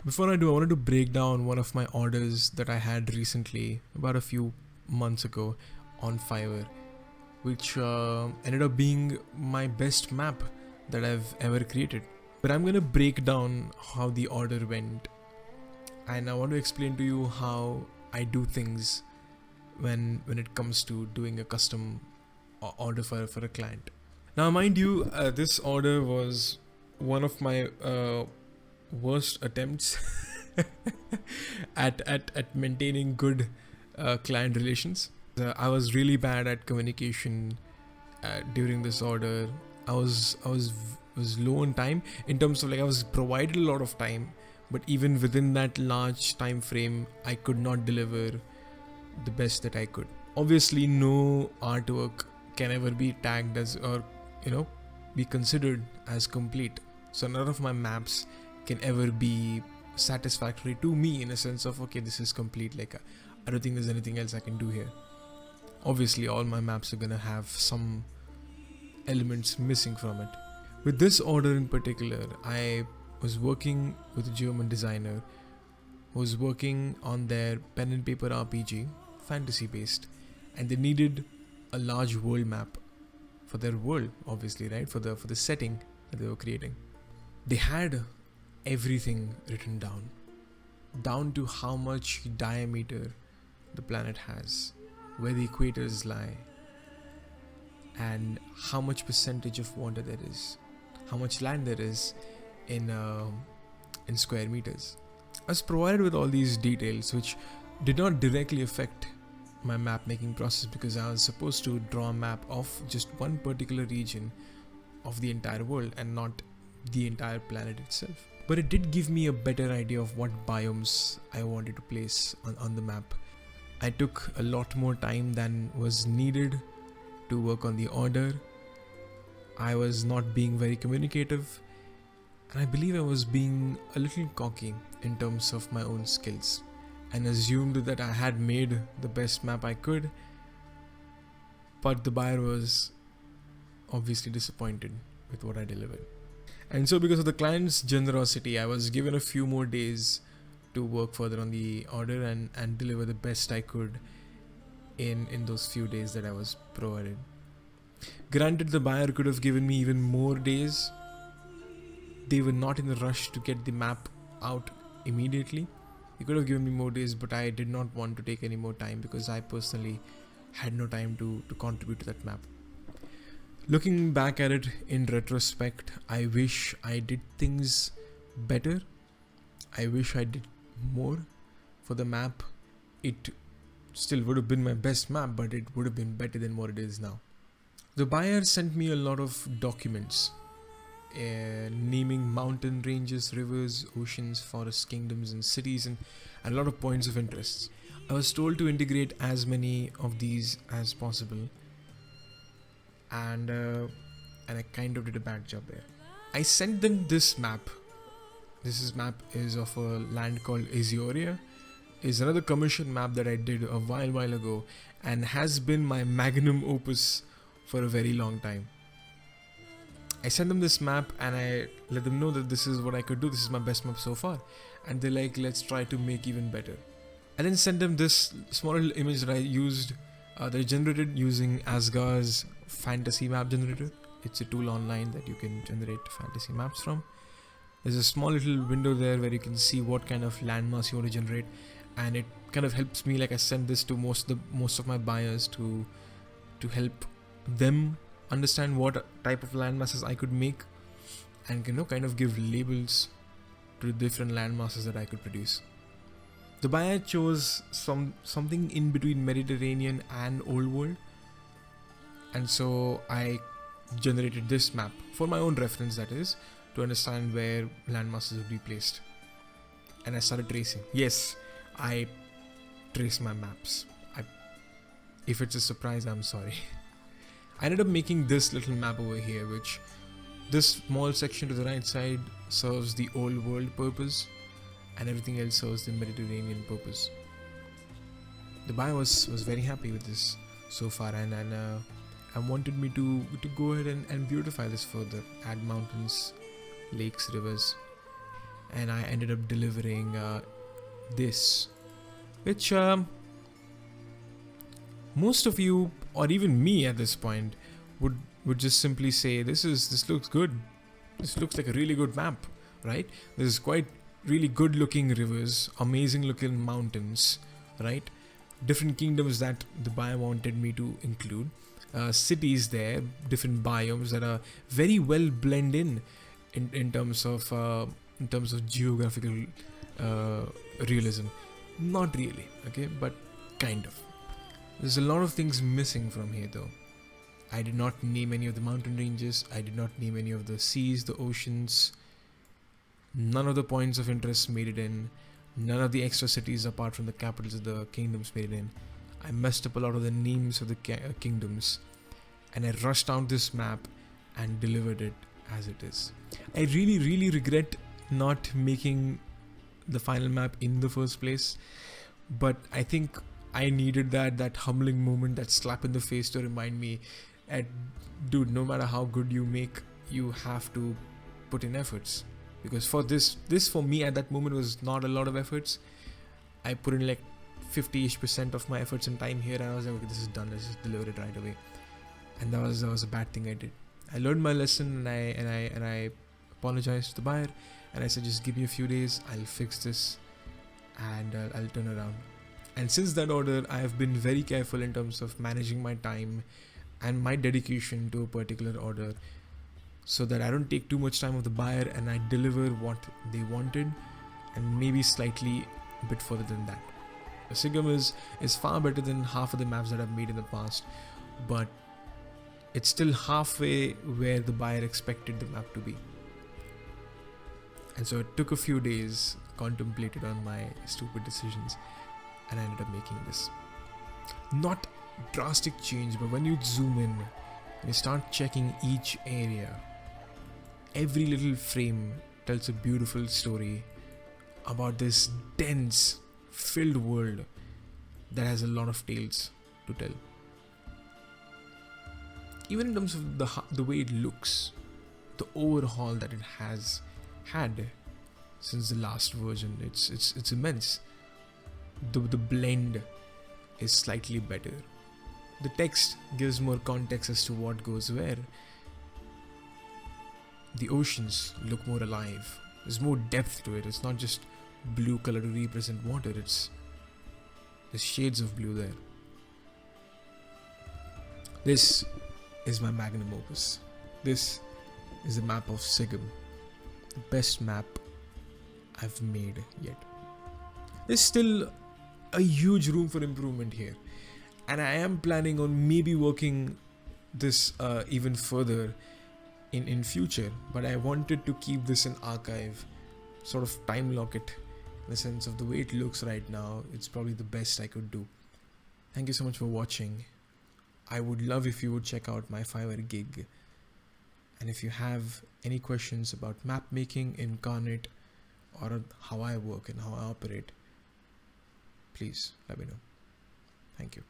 Before I do, I wanted to break down one of my orders that I had recently, about a few months ago, on Fiverr, which ended up being my best map that I've ever created. But I'm gonna break down how the order went, and I want to explain to you how I do things when it comes to doing a custom order for a client. Now, mind you, this order was one of my worst attempts at maintaining good client relations. I was really bad at communication during this order. I was low on time, in terms of, like, I was provided a lot of time, but even within that large time frame, I could not deliver the best that I could. Obviously, no artwork can ever be tagged as, or be considered as complete. So none of my maps can ever be satisfactory to me, in a sense of, okay, this is complete. Like, I don't think there's anything else I can do here. Obviously, all my maps are gonna have some elements missing from it. With this order in particular, I was working with a German designer who was working on their pen and paper RPG, fantasy based, and they needed a large world map for their world, obviously, right? For the setting that they were creating. They had everything written down to how much diameter the planet has, where the equators lie, and how much percentage of water there is, how much land there is in square meters. I was provided with all these details, which did not directly affect my map making process, because I was supposed to draw a map of just one particular region of the entire world and not the entire planet itself. But it did give me a better idea of what biomes I wanted to place on the map. I took a lot more time than was needed to work on the order. I was not being very communicative, and I believe I was being a little cocky in terms of my own skills, and assumed that I had made the best map I could. But the buyer was obviously disappointed with what I delivered. And so, because of the client's generosity, I was given a few more days to work further on the order and deliver the best I could in those few days that I was provided. Granted, the buyer could have given me even more days. They were not in a rush to get the map out immediately. They could have given me more days, but I did not want to take any more time, because I personally had no time to contribute to that map. Looking back at it in retrospect, I wish I did things better. I wish I did more for the map. It still would have been my best map, but it would have been better than what it is now. The buyer sent me a lot of documents, naming mountain ranges, rivers, oceans, forests, kingdoms, and cities, and a lot of points of interest. I was told to integrate as many of these as possible, and I kind of did a bad job there. I sent them this map. This map is of a land called Asioria. Is another commission map that I did a while ago, and has been my Magnum Opus for a very long time. I sent them this map and I let them know that this is what I could do. This is my best map so far, and they're like, let's try to make even better. I then sent them this small little image that I used. They generated using Asgard's fantasy map generator. It's a tool online that you can generate fantasy maps from. There's a small little window there where you can see what kind of landmass you want to generate, and it kind of helps me. Like, I sent this to most of my buyers to help them understand what type of landmasses I could make, and kind of give labels to the different landmasses that I could produce. The buyer chose something in between Mediterranean and Old World, and so I generated this map for my own reference, that is, to understand where landmasses would be placed. And I started tracing. Yes, I trace my maps. If it's a surprise, I'm sorry. I ended up making this little map over here, which this small section to the right side serves the Old World purpose, and everything else serves the Mediterranean purpose. The buyer was very happy with this so far, and wanted me to go ahead and beautify this further, add mountains, lakes, rivers, and I ended up delivering this, which most of you, or even me at this point, would just simply say, this looks good. This looks like a really good map, right? There's quite really good looking rivers, amazing looking mountains, right? Different kingdoms that the buyer wanted me to include, cities there, different biomes that are very well blend in terms of geographical realism. Not really, okay, but kind of. There's a lot of things missing from here though. I did not name any of the mountain ranges, I did not name any of the seas, the oceans. None of the points of interest made it in. None of the extra cities apart from the capitals of the kingdoms made it in. I messed up a lot of the names of the kingdoms, and I rushed out this map and delivered it as it is. I really regret not making the final map in the first place, but I think I needed that humbling moment, that slap in the face to remind me that, dude, no matter how good you make, you have to put in efforts. Because for this for me at that moment was not a lot of efforts. I put in like 50-ish% of my efforts and time here, and I was like, okay, this is done, let's just deliver it right away. And that was a bad thing I did. I learned my lesson, and I apologized to the buyer, and I said, just give me a few days, I'll fix this, and I'll turn around. And since that order, I have been very careful in terms of managing my time and my dedication to a particular order, so that I don't take too much time of the buyer and I deliver what they wanted, and maybe slightly a bit further than that. The Sigum is far better than half of the maps that I've made in the past, but it's still halfway where the buyer expected the map to be. And so it took a few days, contemplated on my stupid decisions, and I ended up making this. Not drastic change, but when you zoom in and you start checking each area, every little frame tells a beautiful story about this dense, filled world that has a lot of tales to tell. Even in terms of the way it looks, the overhaul that it has had since the last version, it's immense. The blend is slightly better. The text gives more context as to what goes where. The oceans look more alive. There's more depth to it. It's not just blue color to represent water. There's shades of blue there. This is my Magnum Opus. This is the map of Sigum. The best map I've made yet. There's still a huge room for improvement here, and I am planning on maybe working this even further in future, but I wanted to keep this in archive, sort of time lock it, in the sense of the way it looks right now. It's probably the best I could do. Thank you so much for watching. I would love if you would check out my Fiverr gig, and if you have any questions about map making, Incarnate, or how I work and how I operate, please let me know. Thank you.